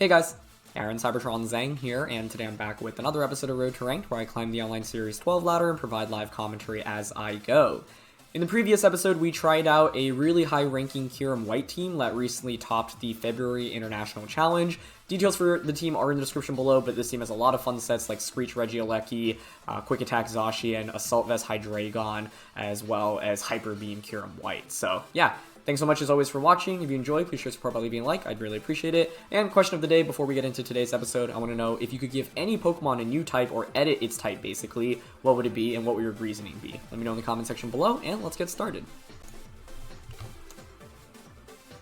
Hey guys, Aaron Cybertron Zhang here, and today I'm back with another episode of Road to Ranked, where I climb the Online Series 12 ladder and provide live commentary as I go. In the previous episode, we tried out a really high-ranking Kyurem White team that recently topped the February International Challenge. Details for the team are in the description below, but this team has a lot of fun sets like Screech Regieleki, Quick Attack Zacian, Assault Vest Hydreigon, as well as Hyper Beam Kyurem White. So yeah, thanks so much as always for watching. If you enjoyed, please share support by leaving a like. I'd really appreciate it. And question of the day before we get into today's episode, I want to know if you could give any Pokemon a new type or edit its type basically, what would it be and what would your reasoning be? Let me know in the comment section below and let's get started.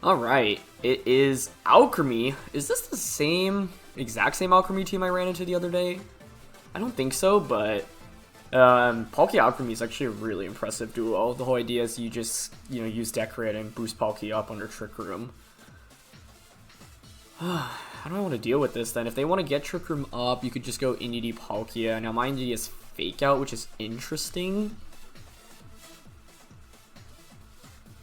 Alright, it is Alcremie. Is this the exact same Alcremie team I ran into the other day? I don't think so, but Palkia Alcremie is actually a really impressive duo. The whole idea is you just, use Decorate and boost Palkia up under Trick Room. How do I want to deal with this then? If they want to get Trick Room up, you could just go Indeedee Palkia. Now my Indeedee is Fake Out, which is interesting.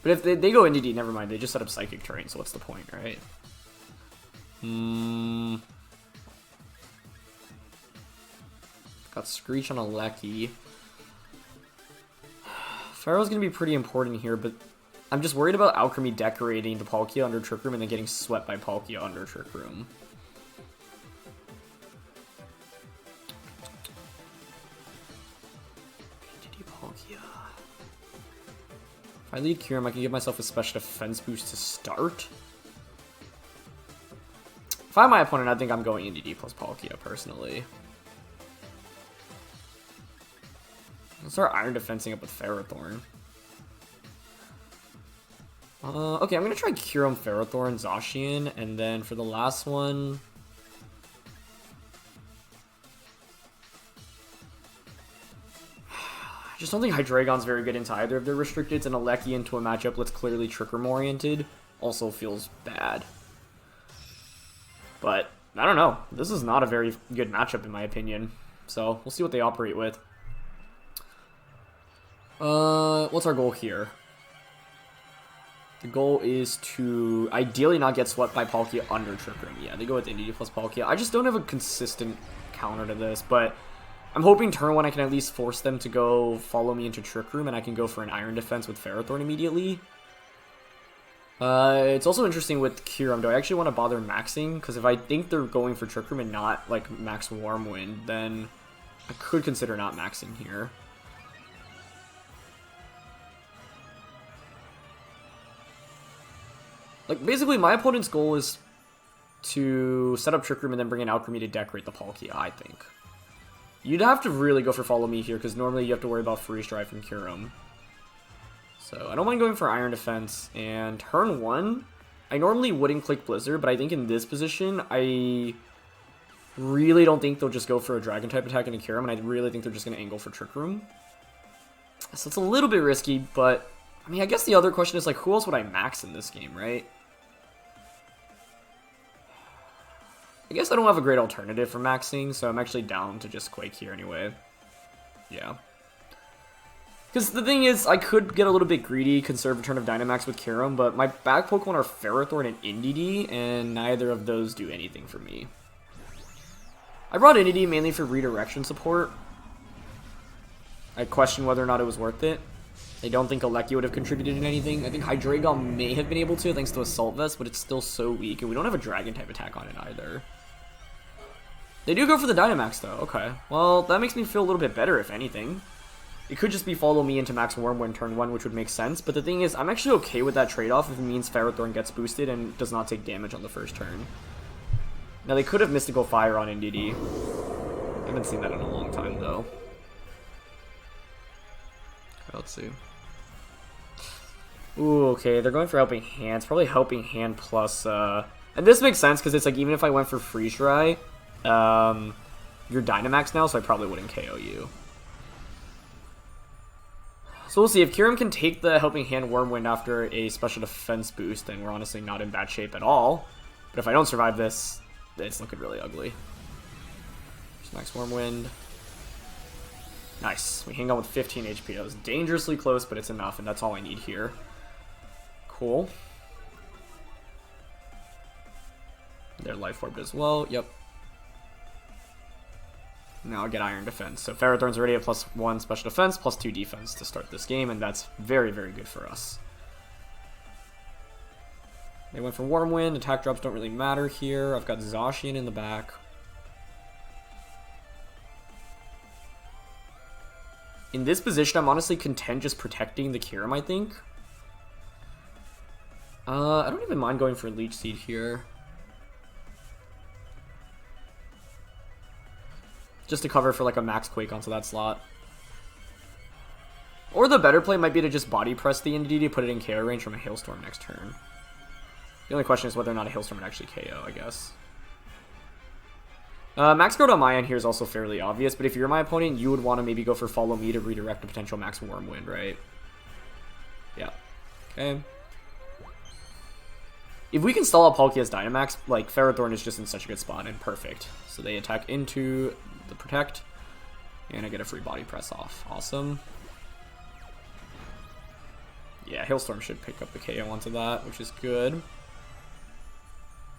But if they go Indeedee, never mind. They just set up Psychic Terrain, so what's the point, right? Got Screech on a Lecky. Pharaoh's gonna be pretty important here, but I'm just worried about Alcremie decorating the Palkia under Trick Room and then getting swept by Palkia under Trick Room. Palkia. If I lead Kyurem, I can give myself a special defense boost to start. If I'm my opponent, I think I'm going Indeedee plus Palkia, personally. Let's start Iron Defensing up with FERROTHORN. Okay, I'm going to try Kyurem, FERROTHORN, Zacian, and then for the last one... I just don't think Hydreigon's very good into either of their restricteds, and a Lecky into a matchup that's clearly Trick Room oriented also feels bad. But, I don't know. This is not a very good matchup in my opinion. So, we'll see what they operate with. What's our goal here? The goal is to ideally not get swept by Palkia under Trick Room. Yeah, they go with Indeedee plus Palkia. I just don't have a consistent counter to this, but I'm hoping turn 1 I can at least force them to go follow me into Trick Room, and I can go for an Iron Defense with FERROTHORN immediately. It's also interesting with Kyurem. Do I actually want to bother maxing? Because if I think they're going for Trick Room and not, like, max Warm Wind, then I could consider not maxing here. Like, basically, my opponent's goal is to set up Trick Room and then bring in Alcremie to decorate the Palkia, I think. You'd have to really go for Follow Me here, because normally you have to worry about Freeze Drive from Kyurem. So, I don't mind going for Iron Defense, and turn 1, I normally wouldn't click Blizzard, but I think in this position, I really don't think they'll just go for a Dragon-type attack into Kyurem, and I really think they're just going to angle for Trick Room. So, it's a little bit risky, but, I mean, I guess the other question is, like, who else would I max in this game, right? I guess I don't have a great alternative for maxing, so I'm actually down to just Quake here anyway. Yeah. Because the thing is, I could get a little bit greedy, conserve a turn of Dynamax with Kyurem, but my back Pokemon are FERROTHORN and Indeedee, and neither of those do anything for me. I brought Indeedee mainly for redirection support. I question whether or not it was worth it. I don't think a Lecky would have contributed in anything. I think Hydreigon may have been able to, thanks to Assault Vest, but it's still so weak, and we don't have a Dragon-type attack on it either. They do go for the Dynamax, though. Okay. Well, that makes me feel a little bit better, if anything. It could just be follow me into max Warm Wind turn 1, which would make sense, but the thing is, I'm actually okay with that trade-off if it means FERROTHORN gets boosted and does not take damage on the first turn. Now, they could have Mystical Fire on Indeedee. I haven't seen that in a long time, though. Okay, let's see. Ooh, okay, they're going for Helping Hand. It's probably Helping Hand plus, And this makes sense, because it's like, even if I went for Freeze Dry, you're Dynamax now, so I probably wouldn't KO you. So we'll see. If Kyurem can take the Helping Hand Warm Wind after a special defense boost, then we're honestly not in bad shape at all. But if I don't survive this, it's looking really ugly. Just max Warm Wind. Nice. We hang on with 15 HP. That was dangerously close, but it's enough, and that's all I need here. Cool. Their Life Orb as well. Yep. Now I get Iron Defense. So Ferrothorn's already at +1 special defense, +2 defense to start this game, and that's very, very good for us. They went for Warm Wind. Attack drops don't really matter here. I've got Zacian in the back. In this position, I'm honestly content just protecting the Kyurem, I think. I don't even mind going for Leech Seed here. Just to cover for like a Max Quake onto that slot. Or the better play might be to just body press the Indeedee to put it in KO range from a Hailstorm next turn. The only question is whether or not a Hailstorm would actually KO, I guess. Max Guard on my end here is also fairly obvious, but if you're my opponent, you would want to maybe go for Follow Me to redirect a potential Max Warm Wind, right? Yeah. Okay. If we can stall out Palkia's Dynamax, like, Ferrothorn is just in such a good spot and perfect. So they attack into the Protect, and I get a free body press off. Awesome. Yeah, Hailstorm should pick up the KO onto that, which is good.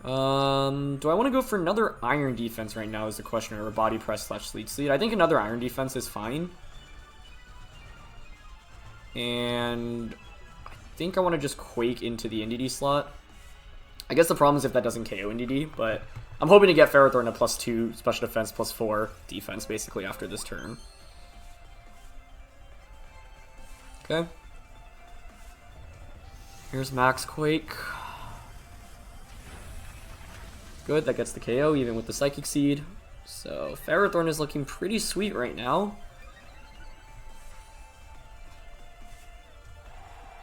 Do I want to go for another Iron Defense right now is the question, or a Body Press / Leech Seed? I think another Iron Defense is fine. And I think I want to just Quake into the Indeedee slot. I guess the problem is if that doesn't KO Indeedee, but I'm hoping to get Ferrothorn a +2 special defense, +4 defense basically after this turn. Okay. Here's Max Quake. Good, that gets the KO even with the Psychic Seed. So Ferrothorn is looking pretty sweet right now.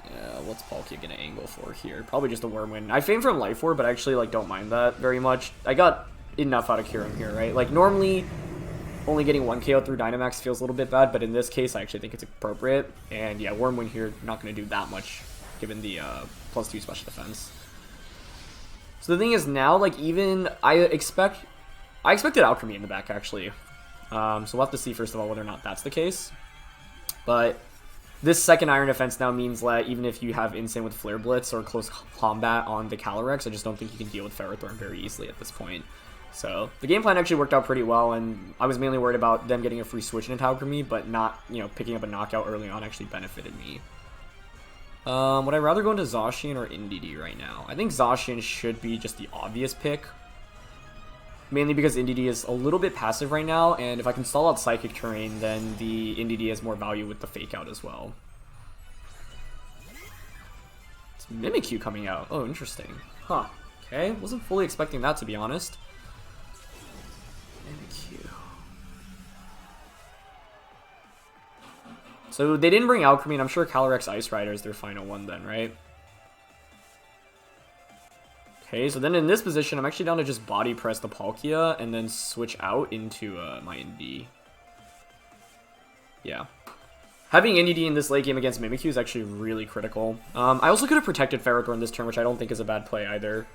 Yeah, what's Palkia gonna angle for here? Probably just a Worm Wind. I fame from Life Orb, but I actually like don't mind that very much. I got enough out of Kyurem here, right? Like normally only getting 1 KO through Dynamax feels a little bit bad, but in this case I actually think it's appropriate. And yeah, Worm Wind here not gonna do that much given the +2 special defense. So the thing is now, like, even I expected Alcremie in the back actually. So we'll have to see first of all whether or not that's the case. But this second Iron Defense now means that even if you have Insane with Flare Blitz or close combat on the Calyrex, I just don't think you can deal with Ferrothorn very easily at this point. So the game plan actually worked out pretty well, and I was mainly worried about them getting a free switch into Alcremie, but not, you know, picking up a knockout early on actually benefited me. Would I rather go into Zacian or Indeedee right now? I think Zacian should be just the obvious pick. Mainly because Indeedee is a little bit passive right now, and if I can stall out Psychic Terrain, then the Indeedee has more value with the Fake Out as well. It's Mimikyu coming out. Oh, interesting. Huh. Okay, wasn't fully expecting that, to be honest. Mimikyu. So they didn't bring Alcremie, and I'm sure Calyrex Ice Rider is their final one then, right? Okay, so then in this position, I'm actually down to just body press the Palkia and then switch out into my Indeedee. Yeah. Having Indeedee in this late game against Mimikyu is actually really critical. I also could have protected Ferrothorn this turn, which I don't think is a bad play either.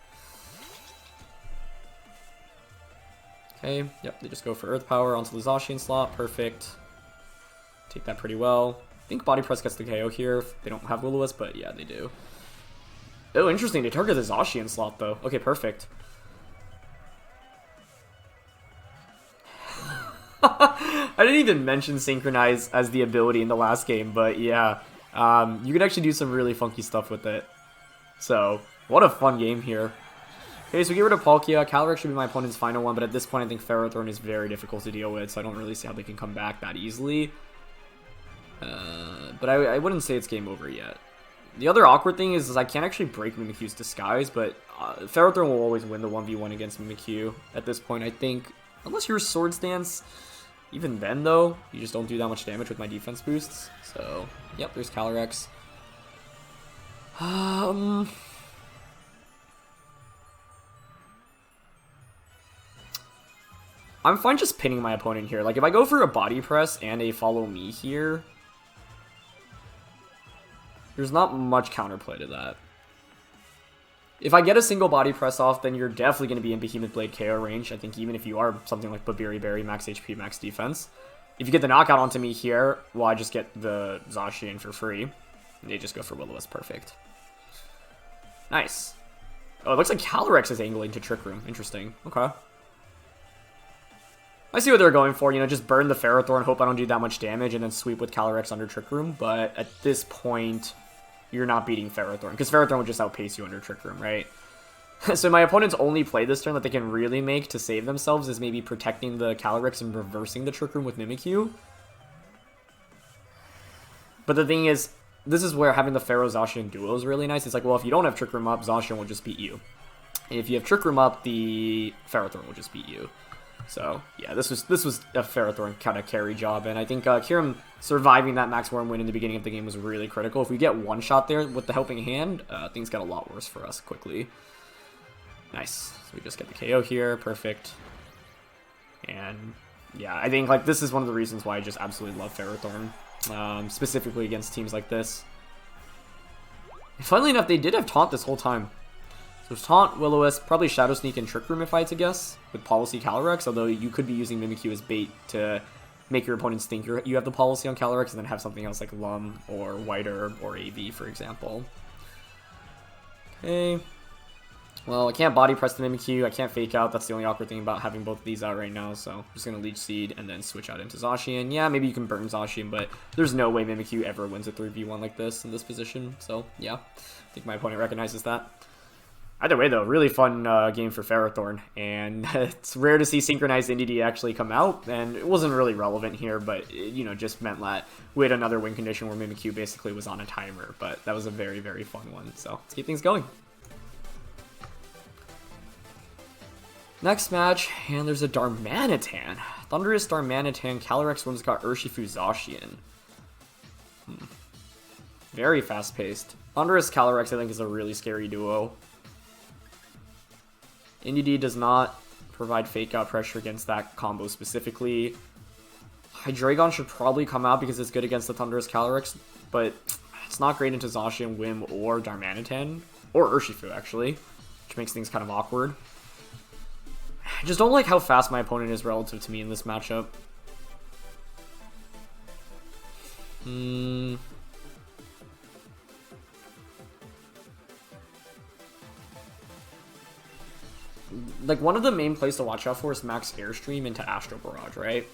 Okay, yep, they just go for Earth Power onto the Zacian slot. Perfect. Take that pretty well. I think Body Press gets the KO here if they don't have Will-O-Wisp, but yeah, they do. Oh, interesting. They target the Zacian slot, though. Okay, perfect. I didn't even mention Synchronize as the ability in the last game, but yeah. You can actually do some really funky stuff with it. So, what a fun game here. Okay, so get rid of Palkia. Calyrex should be my opponent's final one, but at this point I think Ferrothorn is very difficult to deal with, so I don't really see how they can come back that easily. But I wouldn't say it's game over yet. The other awkward thing is I can't actually break Mimikyu's Disguise, but Ferrothorn will always win the 1v1 against Mimikyu at this point, I think. Unless you're Swords Dance. Even then, though, you just don't do that much damage with my defense boosts. So, yep, there's Calyrex. I'm fine just pinning my opponent here. Like, if I go for a Body Press and a Follow Me here, there's not much counterplay to that. If I get a single Body Press off, then you're definitely going to be in Behemoth Blade KO range. I think even if you are something like Babiri Berry, max HP, max defense. If you get the knockout onto me here, well, I just get the Zacian for free. And they just go for Will-O-Wisp. Perfect. Nice. Oh, it looks like Calyrex is angling to Trick Room. Interesting. Okay. I see what they're going for, you know, just burn the Ferrothorn, hope I don't do that much damage, and then sweep with Calyrex under Trick Room, but at this point, you're not beating Ferrothorn, because Ferrothorn would just outpace you under Trick Room, right? So my opponent's only play this turn that they can really make to save themselves is maybe protecting the Calyrex and reversing the Trick Room with Mimikyu. But the thing is, this is where having the Ferro-Zacian duo is really nice. It's like, well, if you don't have Trick Room up, Zacian will just beat you. And if you have Trick Room up, the Ferrothorn will just beat you. So, yeah, this was a Ferrothorn kind of carry job, and I think Kyurem surviving that Max Worm win in the beginning of the game was really critical. If we get one shot there with the helping hand, things got a lot worse for us quickly. Nice. So we just get the KO here. Perfect. And, yeah, I think, like, this is one of the reasons why I just absolutely love Ferrothorn, specifically against teams like this. And funnily enough, they did have Taunt this whole time. So Taunt, Will-O-Wisp, probably Shadow Sneak and Trick Room if I had to guess, with Policy Calyrex, although you could be using Mimikyu as bait to make your opponents think you have the Policy on Calyrex and then have something else like Lum or White Herb or AV, for example. Okay. Well, I can't Body Press the Mimikyu, I can't Fake Out, that's the only awkward thing about having both of these out right now, so I'm just going to Leech Seed and then switch out into Zacian. Yeah, maybe you can burn Zacian, but there's no way Mimikyu ever wins a 3v1 like this in this position, so yeah, I think my opponent recognizes that. Either way, though, really fun game for Ferrothorn, and it's rare to see Synchronized Indeedee actually come out, and it wasn't really relevant here, but it, you know, just meant that we had another win condition where Mimikyu basically was on a timer, but that was a very, very fun one, so let's keep things going. Next match, and there's a Darmanitan. Thundurus, Darmanitan, Calyrex, Whimsicott, Urshifu, Zacian. Very fast-paced. Thundurus, Calyrex, I think, is a really scary duo. Indeedee does not provide Fake Out pressure against that combo specifically. Hydreigon should probably come out because it's good against the Thundurus Calyrex, but it's not great into Zacian, Whim, or Darmanitan. Or Urshifu, actually, which makes things kind of awkward. I just don't like how fast my opponent is relative to me in this matchup. Like, one of the main plays to watch out for is Max Airstream into Astro Barrage, right?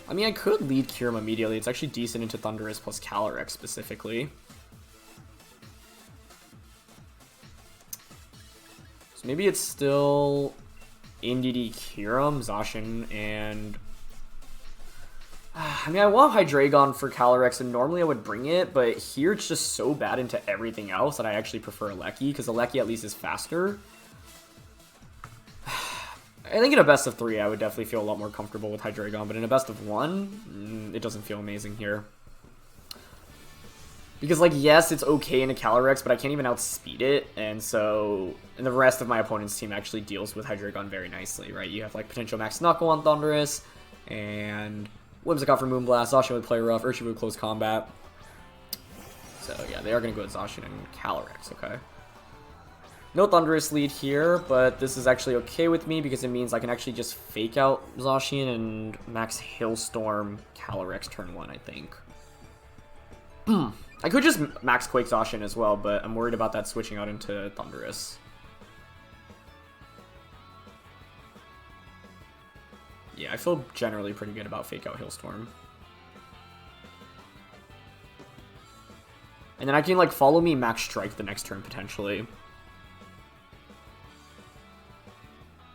I mean, I could lead Kyurem immediately. It's actually decent into Thundurus plus Calyrex specifically. So maybe it's still Indeedee, Kyurem, Zacian, and... I mean, I want Hydreigon for Calyrex, and normally I would bring it, but here it's just so bad into everything else that I actually prefer Alecki, because Alecki at least is faster. I think in a best of 3, I would definitely feel a lot more comfortable with Hydreigon, but in a best of 1, it doesn't feel amazing here. Because, like, yes, it's okay in a Calyrex, but I can't even outspeed it, and so... And the rest of my opponent's team actually deals with Hydreigon very nicely, right? You have, like, potential Max Knuckle on Thundurus, and... Whimsicott for Moonblast, Zacian would play rough, Urshifu would close combat. So, yeah, they are going to go with Zacian and Calyrex, okay? No Thundurus lead here, but this is actually okay with me because it means I can actually just Fake Out Zacian and Max Hailstorm Calyrex turn 1, I think. I could just Max Quake Zacian as well, but I'm worried about that switching out into Thundurus. Yeah, I feel generally pretty good about Fake Out Hailstorm. And then I can, like, follow me Max Strike the next turn, potentially.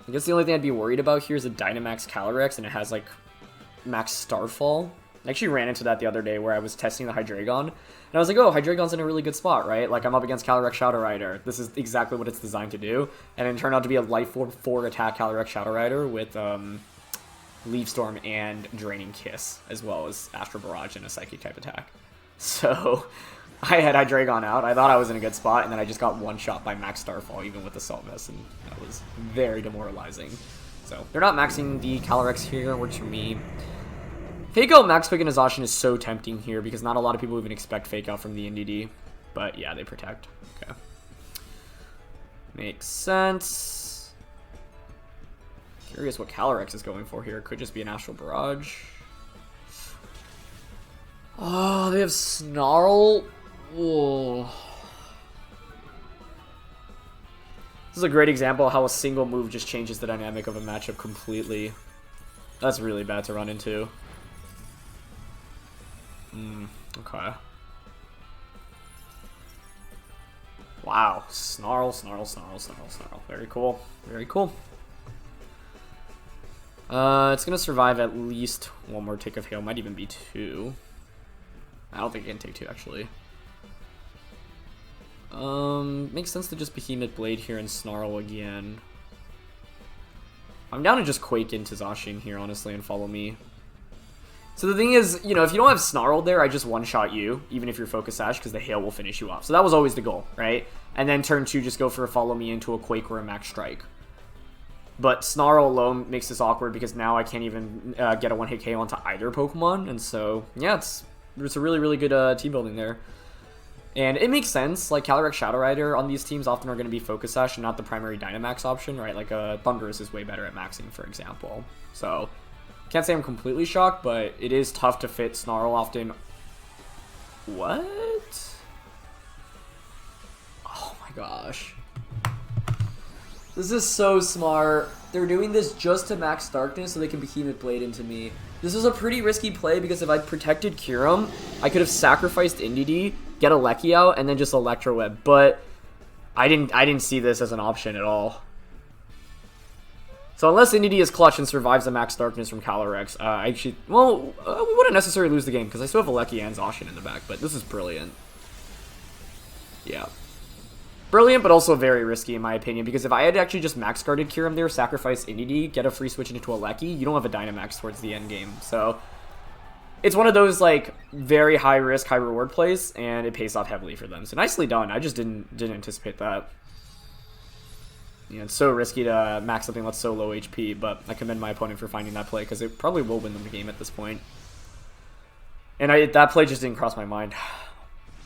I guess the only thing I'd be worried about here is a Dynamax Calyrex, and it has, like, Max Starfall. I actually ran into that the other day where I was testing the Hydreigon, and I was like, oh, Hydreigon's in a really good spot, right? Like, I'm up against Calyrex Shadow Rider. This is exactly what it's designed to do. And it turned out to be a Life Form 4 attack Calyrex Shadow Rider with, Leaf Storm and Draining Kiss, as well as Astro Barrage and a Psychic type attack. So, I had Hydreigon out, I thought I was in a good spot, and then I just got one-shot by Max Starfall, even with Assault Vest, and that was very demoralizing. So, they're not maxing the Calyrex here, works for me. Fake Out Max Quick into Zacian is so tempting here, because not a lot of people even expect Fake Out from the Indeedee. But yeah, they protect. Okay. Makes sense. Curious what Calyrex is going for here. Could just be an Astral Barrage. Oh, they have Snarl. Whoa. This is a great example of how a single move just changes the dynamic of a matchup completely. That's really bad to run into. Okay. Wow. Snarl, Snarl, Snarl, Snarl, Snarl. Very cool. Very cool. It's gonna survive at least one more tick of hail. Might even be two. I don't think it can take two, actually. Makes sense to just Behemoth Blade here and Snarl again. I'm down to just Quake into Zacian here, honestly, and follow me. So the thing is, you know, if you don't have Snarl there, I just one-shot you, even if you're Focus Sash, because the hail will finish you off. So that was always the goal, right? And then turn 2, just go for a follow me into a Quake or a Max Strike. But Snarl alone makes this awkward because now I can't even get a one-hit KO onto either Pokemon. And so, yeah, it's a really, really good team building there. And it makes sense. Like, Calyrex Shadow Rider on these teams often are going to be Focus Sash and not the primary Dynamax option, right? Like, Thundurus is way better at maxing, for example. So, can't say I'm completely shocked, but it is tough to fit Snarl often. What? Oh my gosh. This is so smart. They're doing this just to max Darkness so they can Behemoth Blade into me. This was a pretty risky play because if I protected Kyurem, I could have sacrificed Indeedee, get a Lecky out, and then just Electro Web. But I didn't see this as an option at all. So unless Indeedee is clutch and survives the max Darkness from Calyrex, we wouldn't necessarily lose the game because I still have a Lecky and Zacian in the back. But this is brilliant. Yeah. Brilliant, but also very risky in my opinion, because if I had actually just max guarded Kyurem there, sacrifice Indeedee, get a free switch into a Lecky, you don't have a Dynamax towards the end game. So it's one of those like very high risk, high reward plays, and it pays off heavily for them. So nicely done. I just didn't anticipate that. You know, it's so risky to max something that's so low HP, but I commend my opponent for finding that play because it probably will win them the game at this point. And that play just didn't cross my mind.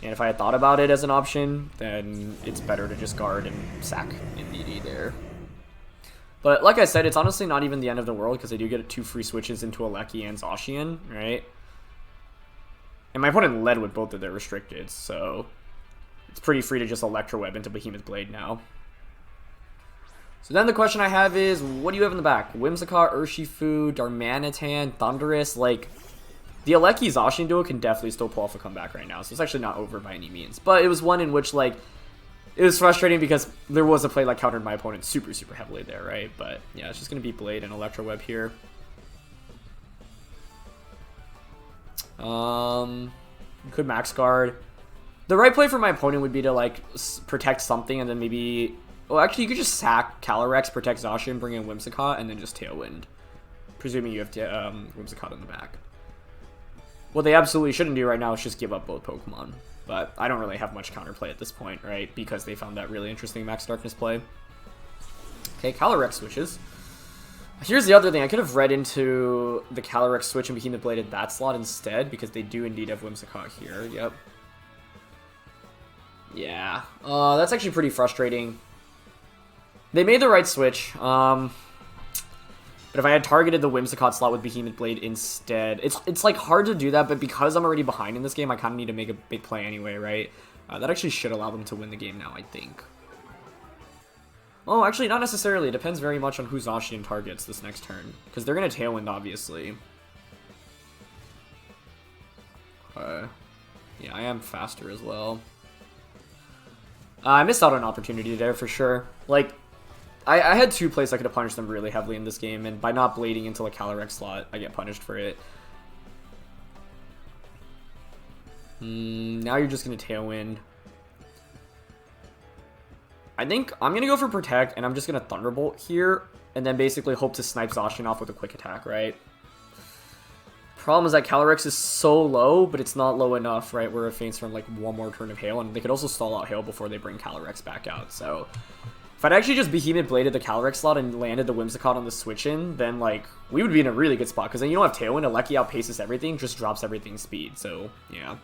And if I had thought about it as an option, then it's better to just guard and sack Indeedee there. But like I said, it's honestly not even the end of the world because I do get 2 free switches into a Lecky and Zacian, right? And my opponent led with both of their restricted, so it's pretty free to just Electro Web into Behemoth Blade now. So then the question I have is, what do you have in the back? Whimsicott, Urshifu, Darmanitan, Thundurus, like... The Alecki Zacian duo can definitely still pull off a comeback right now, so it's actually not over by any means. But it was one in which, like, it was frustrating because there was a play that countered my opponent super, super heavily there, right? But, yeah, it's just going to be Blade and Electro Web here. Could max guard. The right play for my opponent would be to, like, protect something and then maybe... Well, actually, you could just sack Calyrex, protect Zacian, bring in Whimsicott, and then just Tailwind. Presuming you have Whimsicott in the back. What they absolutely shouldn't do right now is just give up both Pokemon. But I don't really have much counterplay at this point, right? Because they found that really interesting Max Darkness play. Okay, Calyrex switches. Here's the other thing. I could have read into the Calyrex switch and Behemoth Blade at that slot instead, because they do indeed have Whimsicott here. Yep. Yeah. That's actually pretty frustrating. They made the right switch. But if I had targeted the Whimsicott slot with Behemoth Blade instead, it's like hard to do that, but because I'm already behind in this game, I kind of need to make a big play anyway, right? That actually should allow them to win the game now, I think. Oh, actually, not necessarily. It depends very much on who Zacian targets this next turn, because they're going to Tailwind, obviously. Yeah, I am faster as well. I missed out on an opportunity there for sure. Like, I had 2 plays I could have punished them really heavily in this game, and by not blading into a Calyrex slot, I get punished for it. Now you're just going to Tailwind. I think I'm going to go for Protect, and I'm just going to Thunderbolt here, and then basically hope to snipe Zacian off with a quick attack, right? Problem is that Calyrex is so low, but it's not low enough, right, where it faints from like one more turn of Hail, and they could also stall out Hail before they bring Calyrex back out, so... If I'd actually just Behemoth Bladed the Calyrex slot and landed the Whimsicott on the switch-in, then, like, we would be in a really good spot, because then you don't have Tailwind, Alecki outpaces everything, just drops everything's speed, so, yeah.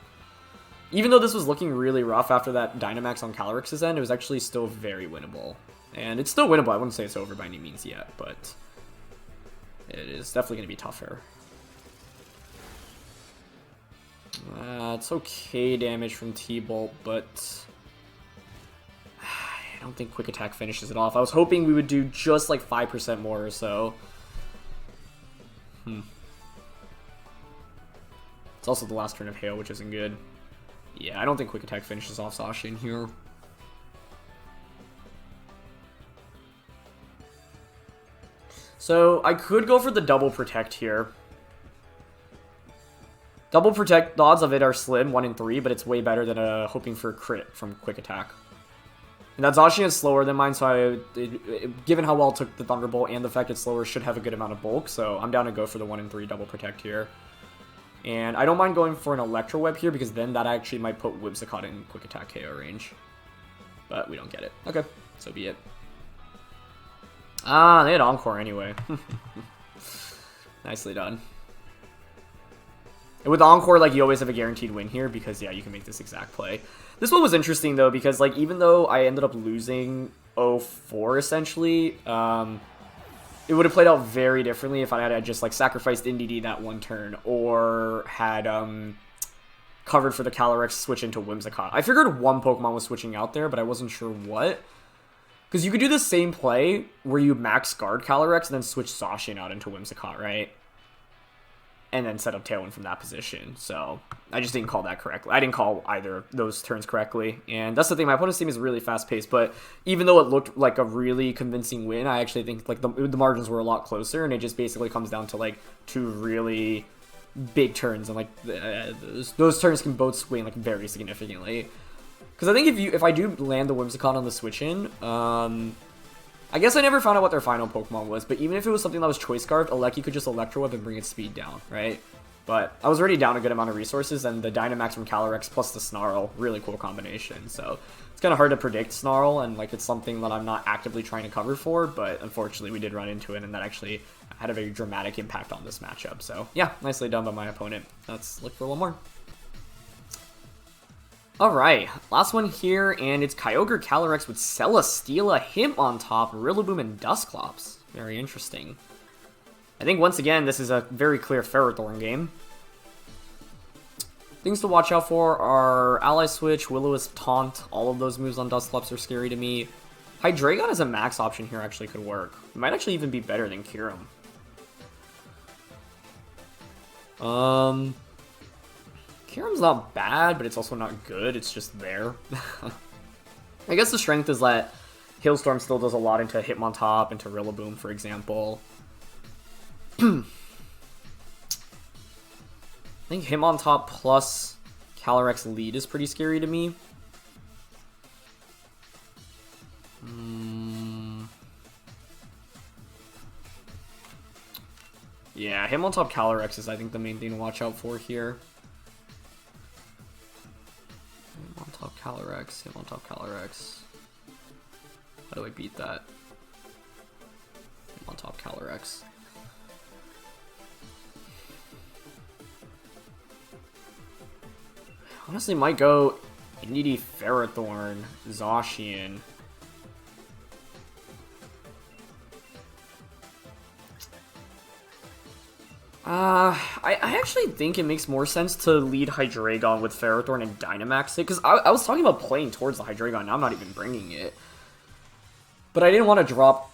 Even though this was looking really rough after that Dynamax on Calyrex's end, it was actually still very winnable. And it's still winnable, I wouldn't say it's over by any means yet, but it is definitely going to be tougher. It's okay damage from T-Bolt, but I don't think Quick Attack finishes it off. I was hoping we would do just like 5% more or so. It's also the last turn of Hail, which isn't good. Yeah, I don't think Quick Attack finishes off Zacian here. So I could go for the double protect here. Double protect, the odds of it are slim, 1 in 3, but it's way better than hoping for a crit from Quick Attack. And that Zacian is slower than mine, so given how well it took the Thunderbolt and the fact it's slower, should have a good amount of bulk, so I'm down to go for the 1 in 3 double protect here. And I don't mind going for an Electro Web here, because then that actually might put Whimsicott in Quick Attack KO range. But we don't get it. Okay, so be it. Ah, they had Encore anyway. Nicely done. And with Encore, like, you always have a guaranteed win here, because, yeah, you can make this exact play. This one was interesting, though, because, like, even though I ended up losing 0-4, essentially, it would have played out very differently if I had just, like, sacrificed Indeedee that one turn, or had, covered for the Calyrex switch into Whimsicott. I figured one Pokemon was switching out there, but I wasn't sure what. Because you could do the same play, where you max guard Calyrex, and then switch Zacian out into Whimsicott, right? And then set up Tailwind from that position. So I just didn't call that correctly. I didn't call either of those turns correctly. And that's the thing, my opponent's team is really fast-paced, but even though it looked like a really convincing win, I actually think like the margins were a lot closer, and it just basically comes down to like 2 really big turns, and like those turns can both swing like very significantly. Because I think if I do land the Whimsicott on the switch-in, I guess I never found out what their final Pokemon was, but even if it was something that was Choice Scarf, Aleki could just Electro Web and bring its speed down, right? But I was already down a good amount of resources, and the Dynamax from Calyrex plus the Snarl, really cool combination. So it's kind of hard to predict Snarl, and like it's something that I'm not actively trying to cover for, but unfortunately we did run into it, and that actually had a very dramatic impact on this matchup. So yeah, nicely done by my opponent. Let's look for one more. Alright, last one here, and it's Kyogre Calyrex with Celesteela, Hitmontop, Rillaboom, and Dusclops. Very interesting. I think once again, this is a very clear FERROTHORN game. Things to watch out for are Ally Switch, Will-O-Wisp, Taunt. All of those moves on Dusclops are scary to me. Hydreigon as a max option here actually could work. It might actually even be better than Kyurem. Kyurem's not bad, but it's also not good. It's just there. I guess the strength is that Hailstorm still does a lot into Hitmontop, into Rillaboom, for example. I think Hitmontop plus Calyrex lead is pretty scary to me. Yeah, Hitmontop Calyrex is, I think, the main thing to watch out for here. Hitmontop Calyrex, Hitmontop Calyrex. How do I beat that? Hitmontop Calyrex. Honestly, might go Indeedee, Ferrothorn, Zacian. I actually think it makes more sense to lead Hydreigon with Ferrothorn and Dynamax it, because I was talking about playing towards the Hydreigon, now I'm not even bringing it. But I didn't want to drop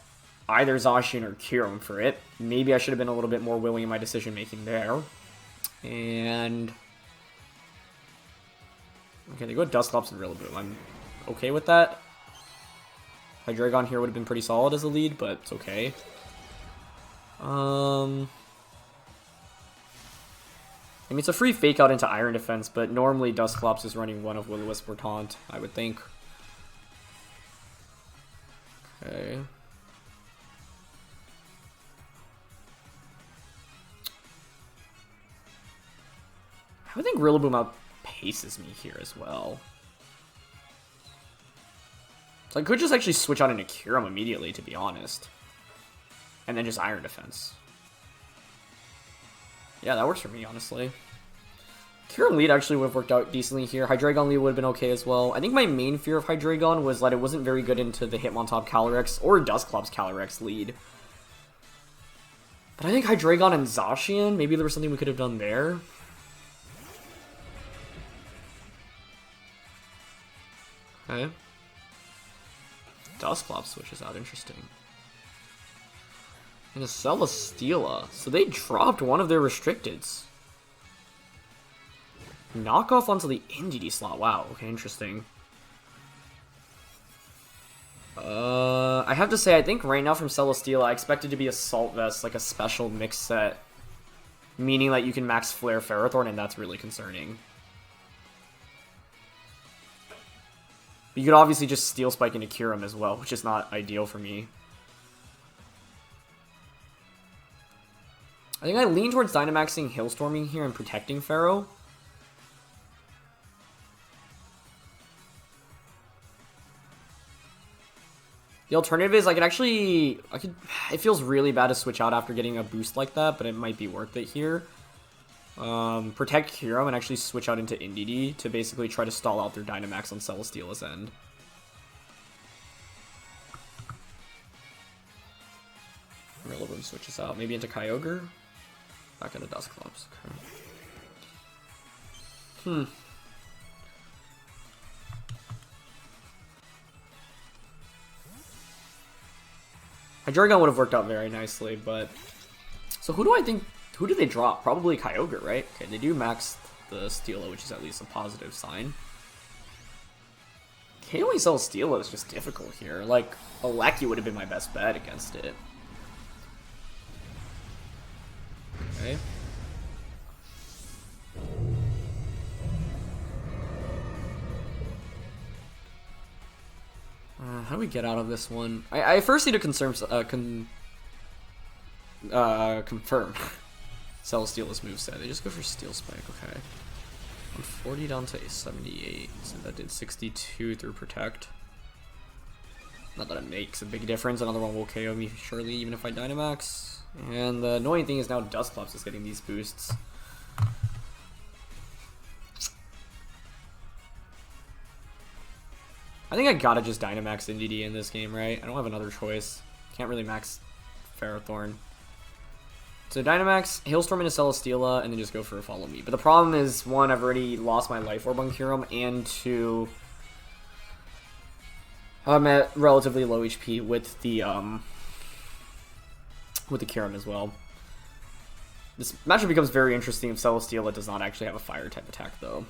either Zacian or Kyurem for it. Maybe I should have been a little bit more willing in my decision-making there. And... okay, they go Dusclops and Rillaboom. I'm okay with that. Hydreigon here would have been pretty solid as a lead, but it's okay. I mean, it's a free fake out into Iron Defense, but normally Dusclops is running one of Will-O-Wisp or Taunt, I would think. Okay. I would think Rillaboom outpaces me here as well. So I could just actually switch out into Kyurem immediately, to be honest. And then just Iron Defense. Yeah, that works for me, honestly. Kyurem lead actually would have worked out decently here. Hydreigon lead would have been okay as well. I think my main fear of Hydreigon was that it wasn't very good into the Hitmontop Calyrex or Dusclops Calyrex lead. But I think Hydreigon and Zacian, maybe there was something we could have done there. Okay. Dusclops switches out, interesting. And a Celesteela. So they dropped one of their restricteds. Knock off onto the Indeedee slot. Wow, okay, interesting. I have to say, I think right now from Celesteela, I expect it to be Assault Vest, like a special mix set. Meaning that you can max Flare Ferrothorn, and that's really concerning. You could obviously just Steel Spike into Cure him as well, which is not ideal for me. I think I lean towards Dynamaxing Hailstorming here and protecting Ferro. The alternative is I could actually... it feels really bad to switch out after getting a boost like that, but it might be worth it here. Protect Kyurem and actually switch out into Indeedee to basically try to stall out their Dynamax on Celesteela's end. Rillaboom switches out. Maybe into Kyogre? Back into Dusclops. Okay. Hydreigon would have worked out very nicely, but... So who do they drop? Probably Kyogre, right? Okay, they do max the Steela, which is at least a positive sign. KOing Celesteela is just difficult here. Like, Aleki would have been my best bet against it. Okay. How do we get out of this one? I first need to confirm Celesteela's moveset. They just go for Steel Spike, okay. 140 down to 78, so that did 62 through Protect. Not that it makes a big difference, another one will KO me surely, even if I Dynamax. And the annoying thing is now Dusclops is getting these boosts. I think I gotta just Dynamax Indeedee in this game, right? I don't have another choice. Can't really max Ferrothorn. So Dynamax, Hailstorm into Celesteela, and then just go for a Follow Me. But the problem is, one, I've already lost my Life Orb on Kyurem, and two, I'm at relatively low HP with the Kyurem as well. This matchup becomes very interesting if Celesteela does not actually have a Fire type attack, though.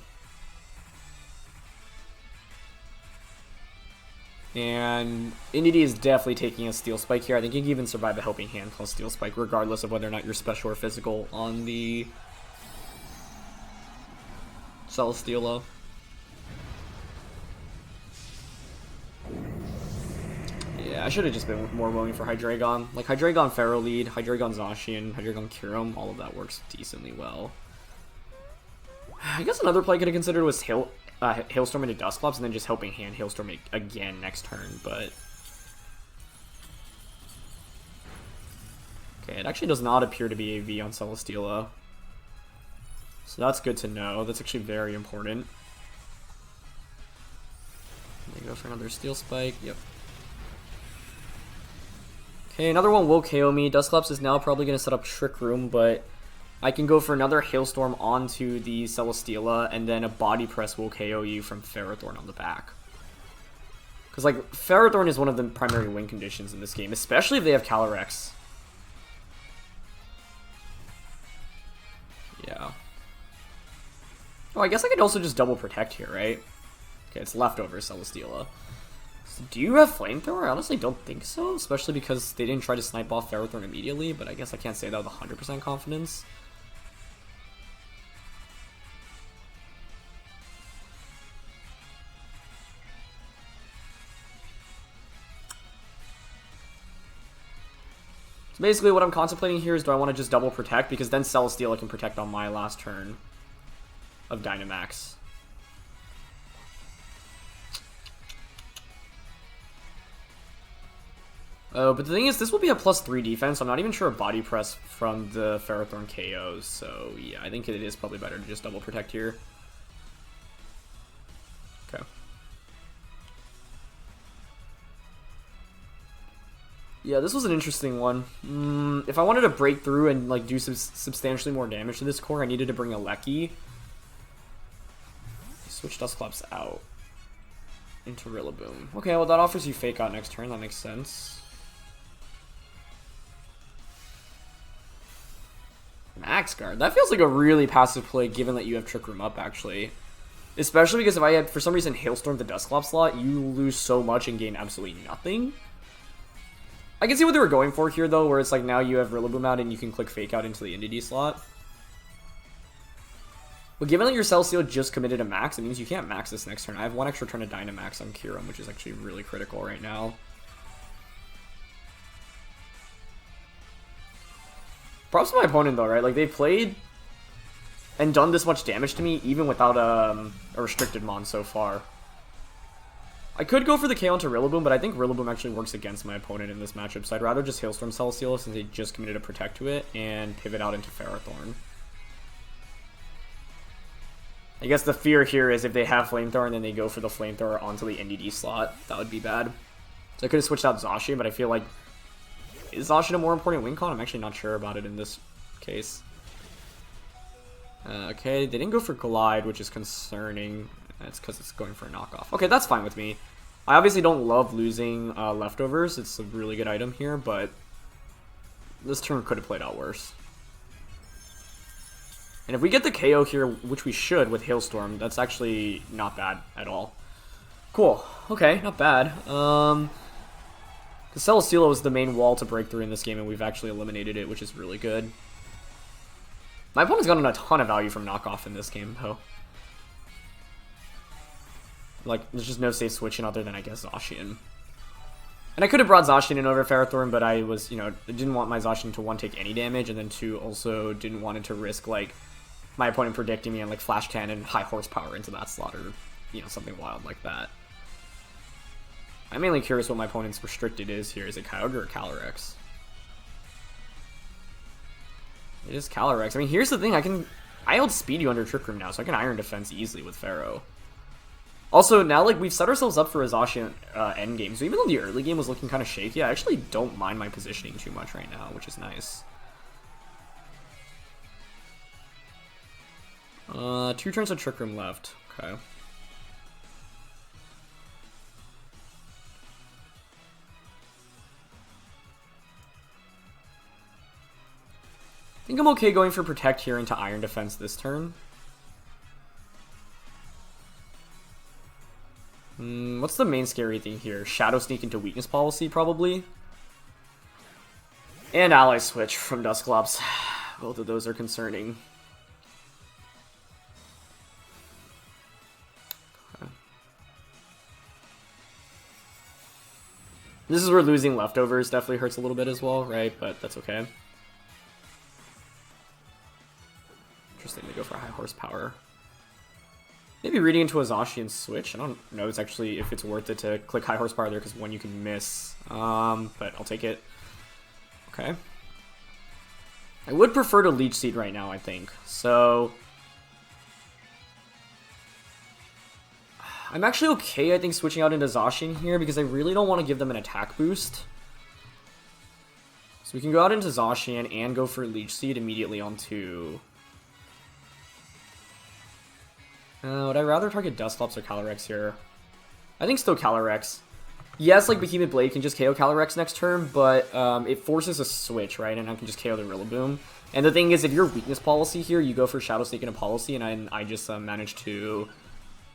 And Indeedee is definitely taking a Steel Spike here. I think you can even survive a Helping Hand plus Steel Spike, regardless of whether or not you're special or physical on the Celesteela. Yeah, I should have just been more willing for Hydreigon. Like, Hydreigon Pharaoh lead, Hydreigon Zacian, Hydreigon Kyurem, all of that works decently well. I guess another play I could have considered was Hailstorm into Dusclops and then just Helping Hand Hailstorm again next turn, but... Okay, it actually does not appear to be a V on Celesteela. So that's good to know. That's actually very important. They go for another Steel Spike. Yep. Okay, another one will KO me. Dusclops is now probably going to set up Trick Room, but I can go for another Hailstorm onto the Celesteela, and then a Body Press will KO you from Ferrothorn on the back. Because, like, Ferrothorn is one of the primary win conditions in this game, especially if they have Calyrex. Yeah. Oh, I guess I could also just double Protect here, right? Okay, it's leftover Celesteela. So do you have Flamethrower? I honestly don't think so, especially because they didn't try to snipe off Ferrothorn immediately, but I guess I can't say that with 100% confidence. So basically what I'm contemplating here is, do I want to just double Protect, because then Celesteela can protect on my last turn of Dynamax. But the thing is, this will be a +3 defense. I'm not even sure a Body Press from the Ferrothorn KOs. So yeah, I think it is probably better to just double Protect here. Okay. Yeah, this was an interesting one. If I wanted to break through and like do some substantially more damage to this core, I needed to bring Aleki. Switch Dusclops out. into Rillaboom. Okay, well that offers you Fake Out next turn, that makes sense. Max Guard. That feels like a really passive play given that you have Trick Room up, actually. Especially because if I had, for some reason, Hailstorm the Dusclops slot, you lose so much and gain absolutely nothing. I can see what they were going for here, though, where it's like now you have Rillaboom out and you can click Fake Out into the Indeedee slot. But given that your Celesteela just committed a max, it means you can't max this next turn. I have one extra turn to Dynamax on Kyurem, which is actually really critical right now. Props to my opponent, though, right? Like, they played and done this much damage to me, even without a restricted mon so far. I could go for the KO into Rillaboom, but I think Rillaboom actually works against my opponent in this matchup, so I'd rather just Hailstorm Celesteela since they just committed a Protect to it, and pivot out into FERROTHORN. I guess the fear here is if they have Flamethrower and then they go for the Flamethrower onto the Indeedee slot, that would be bad. So I could have switched out Zacian, but I feel like... Is Zacian a more important win con? I'm actually not sure about it in this case. Okay, they didn't go for Glide, which is concerning. That's because it's going for a knockoff. Okay, that's fine with me. I obviously don't love losing leftovers. It's a really good item here, but this turn could have played out worse. And if we get the KO here, which we should with Hailstorm, that's actually not bad at all. Cool. Okay, not bad. Because Celesteela was the main wall to break through in this game, and we've actually eliminated it, which is really good. My opponent's gotten a ton of value from knockoff in this game, though. Like, there's just no safe switching other than, I guess, Zacian. And I could have brought Zacian in over Ferrothorn, but I was, you know, I didn't want my Zacian to, one, take any damage, and then two, also didn't want it to risk, like, my opponent predicting me and, like, Flash Cannon, high horsepower into that slot, or, you know, something wild like that. I'm mainly curious what my opponent's restricted is here. Is it Kyogre or Calyrex? It is Calyrex. I mean, here's the thing. I outspeed you under Trick Room now, so I can Iron Defense easily with Pharaoh. Also, now, like, we've set ourselves up for a Zacian endgame, so even though the early game was looking kind of shaky, I actually don't mind my positioning too much right now, which is nice. 2 turns of Trick Room left. Okay. I think I'm okay going for Protect here into Iron Defense this turn. What's the main scary thing here? Shadow Sneak into Weakness Policy, probably. And Ally Switch from Dusclops. Both of those are concerning. Okay. This is where losing leftovers definitely hurts a little bit as well, right? But that's okay. Interesting, they go for high horsepower. Maybe reading into a Zacian switch. I don't know if it's worth it to click high horsepower there because one you can miss. But I'll take it. Okay. I would prefer to Leech Seed right now, I think. So I'm actually okay, I think, switching out into Zacian here because I really don't want to give them an attack boost. So we can go out into Zacian and go for Leech Seed immediately onto... would I rather target Dusclops or Calyrex here? I think still Calyrex. Yes, like Behemoth Blade can just KO Calyrex next turn, but it forces a switch, right? And I can just KO the Rillaboom. And the thing is, if you're Weakness Policy here, you go for Shadow Sneak and a Policy, and I just managed to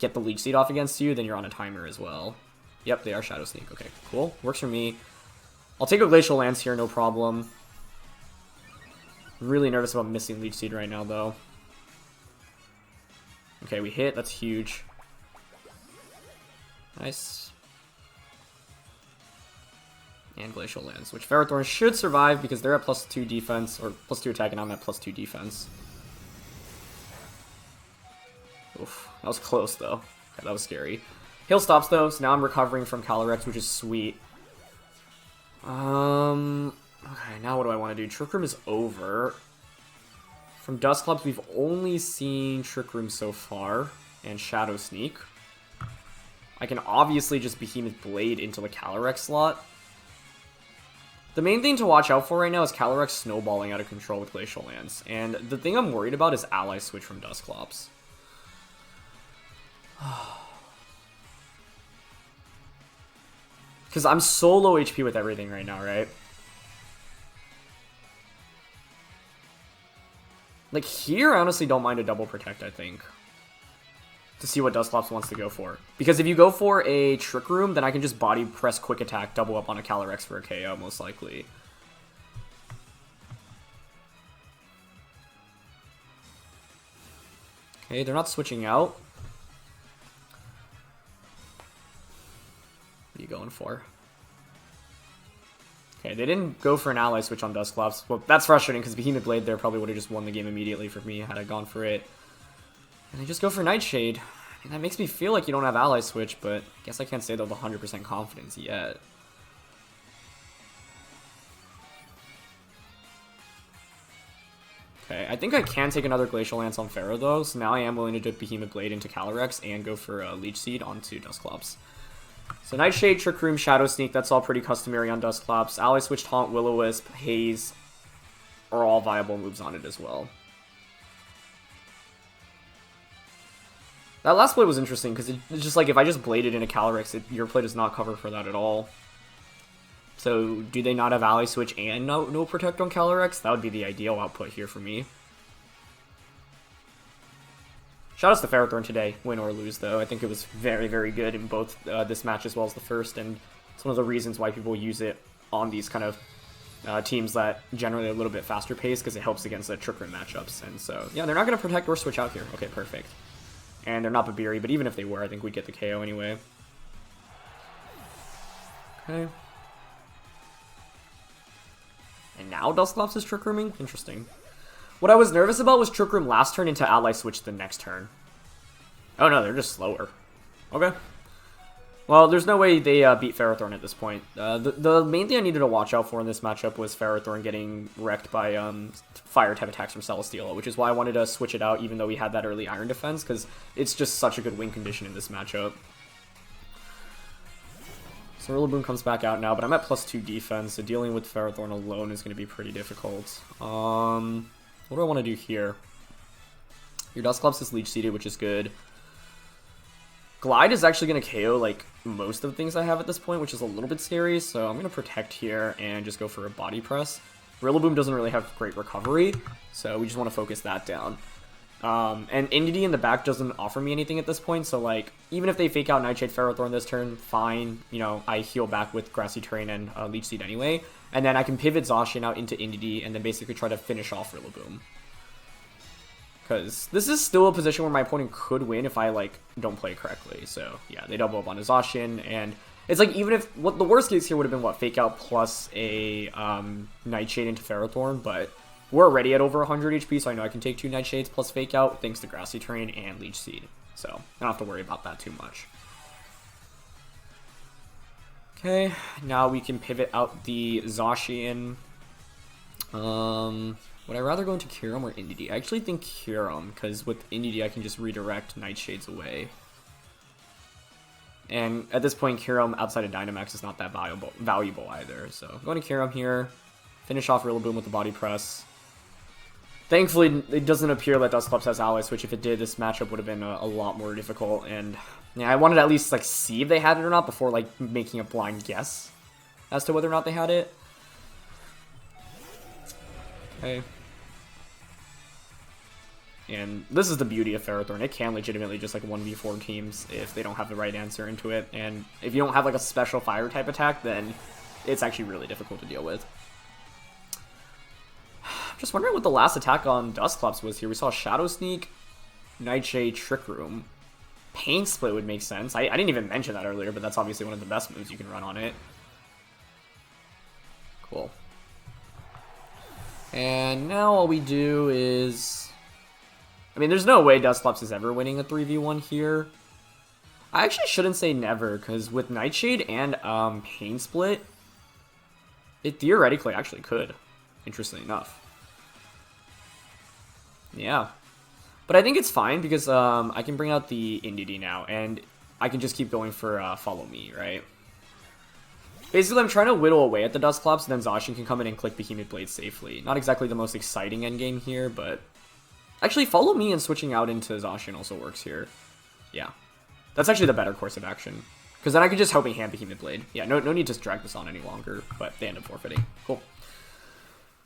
get the Leech Seed off against you, then you're on a timer as well. Yep, they are Shadow Sneak. Okay, cool. Works for me. I'll take a Glacial Lance here, no problem. I'm really nervous about missing Leech Seed right now, though. Okay, we hit. That's huge. Nice. And Glacial Lance, which Ferrothorn should survive because they're at +2 defense, or +2 attack, and I'm at +2 defense. Oof, that was close, though. Okay, that was scary. Hail stops, though, so now I'm recovering from Calyrex, which is sweet. Okay, now what do I want to do? Trick Room is over. From Dusclops, we've only seen Trick Room so far, and Shadow Sneak. I can obviously just Behemoth Blade into the Calyrex slot. The main thing to watch out for right now is Calyrex snowballing out of control with Glacial Lance, and the thing I'm worried about is Ally Switch from Dusclops. Because I'm so low HP with everything right now, right? Like, here, I honestly don't mind a double protect, I think. To see what Dusclops wants to go for. Because if you go for a Trick Room, then I can just body press quick attack, double up on a Calyrex for a KO, most likely. Okay, they're not switching out. What are you going for? Okay, they didn't go for an ally switch on Dusclops. Well, that's frustrating because Behemoth Blade there probably would have just won the game immediately for me had I gone for it. And they just go for Nightshade. And that makes me feel like you don't have ally switch, but I guess I can't say that with 100% confidence yet. Okay, I think I can take another Glacial Lance on Pharaoh though, so now I am willing to dip Behemoth Blade into Calyrex and go for Leech Seed onto Dusclops. So Nightshade, Trick Room, Shadow Sneak, that's all pretty customary on Dusclops. Ally Switch, Taunt, Will-O-Wisp, Haze are all viable moves on it as well. That last play was interesting because it's just like if I just bladed into Calyrex, your play does not cover for that at all. So do they not have ally switch and no protect on Calyrex? That would be the ideal output here for me. Shoutouts to FERROTHORN today, win or lose though. I think it was very, very good in both this match as well as the first, and it's one of the reasons why people use it on these kind of teams that generally are a little bit faster paced because it helps against the Trick Room matchups. And so, yeah, they're not going to protect or switch out here. Okay, perfect. And they're not Babiri, but even if they were, I think we'd get the KO anyway. Okay. And now Dusclops is Trick Rooming? Interesting. What I was nervous about was Trick Room last turn into Ally Switch the next turn. Oh no, they're just slower. Okay. Well, there's no way they beat FERROTHORN at this point. The main thing I needed to watch out for in this matchup was FERROTHORN getting wrecked by fire-type attacks from Celesteela, which is why I wanted to switch it out even though we had that early Iron Defense, because it's just such a good win condition in this matchup. So Rillaboom comes back out now, but I'm at +2 defense, so dealing with FERROTHORN alone is going to be pretty difficult. What do I want to do here? Your Dusclops is Leech Seeded, which is good. Glide is actually going to KO like most of the things I have at this point, which is a little bit scary, so I'm going to protect here and just go for a body press. Rillaboom doesn't really have great recovery, so we just want to focus that down. And Indeedee in the back doesn't offer me anything at this point, so like even if they fake out Nightshade FERROTHORN this turn, fine. You know, I heal back with Grassy Terrain and Leech Seed anyway, and then I can pivot Zacian out into Indeedee and then basically try to finish off Rillaboom. Because this is still a position where my opponent could win if I, like, don't play correctly. So, yeah, they double up on a Zacian, and it's like, even if, what the worst case here would have been, what, fake out plus a Nightshade into FERROTHORN, but we're already at over 100 HP, so I know I can take 2 Nightshades plus fake out, thanks to Grassy Terrain and Leech Seed. So, I don't have to worry about that too much. Okay, now we can pivot out the Zacian. Would I rather go into Kyurem or Indeedee? I actually think Kyurem, because with Indeedee I can just redirect Nightshades away. And at this point, Kyurem outside of Dynamax is not that valuable either. So going to Kyurem here, finish off Rillaboom with the body press. Thankfully, it doesn't appear that Dusclops has ally switch. If it did, this matchup would have been a lot more difficult. And yeah, I wanted to at least like see if they had it or not before like making a blind guess as to whether or not they had it. Okay. And this is the beauty of FERROTHORN. It can legitimately just like 1v4 teams if they don't have the right answer into it. And if you don't have like a special fire type attack, then it's actually really difficult to deal with. I'm just wondering what the last attack on Dusclops was here. We saw Shadow Sneak, Nightshade, Trick Room. Pain Split would make sense. I didn't even mention that earlier, but that's obviously one of the best moves you can run on it. Cool. And now all we do is... I mean, there's no way Dusclops is ever winning a 3v1 here. I actually shouldn't say never, because with Nightshade and Pain Split, it theoretically actually could, interestingly enough. Yeah. But I think it's fine, because I can bring out the Indeedee now, and I can just keep going for Follow Me, right? Basically, I'm trying to whittle away at the Dusclops, and then Zacian can come in and click Behemoth Blade safely. Not exactly the most exciting endgame here, but... Actually, Follow Me and switching out into Zacian also works here. Yeah. That's actually the better course of action. Because then I could just Helping Hand Behemoth Blade. Yeah, no need to drag this on any longer, but they end up forfeiting. Cool.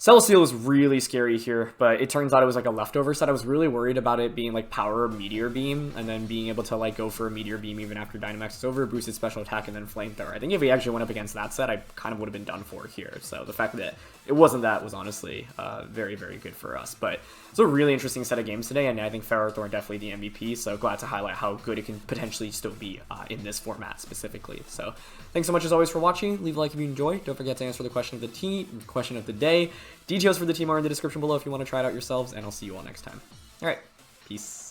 Celesteela is really scary here, but it turns out it was like a leftover set. I was really worried about it being like Power Meteor Beam, and then being able to like go for a Meteor Beam even after Dynamax is over, boosted special attack, and then Flamethrower. I think if we actually went up against that set, I kind of would have been done for here. So the fact that it wasn't that was honestly very, very good for us. But it's a really interesting set of games today, and I think FERROTHORN definitely the MVP, so glad to highlight how good it can potentially still be in this format specifically. So thanks so much as always for watching. Leave a like if you enjoyed. Don't forget to answer the question of the day. Details for the team are in the description below if you want to try it out yourselves, and I'll see you all next time. All right, peace.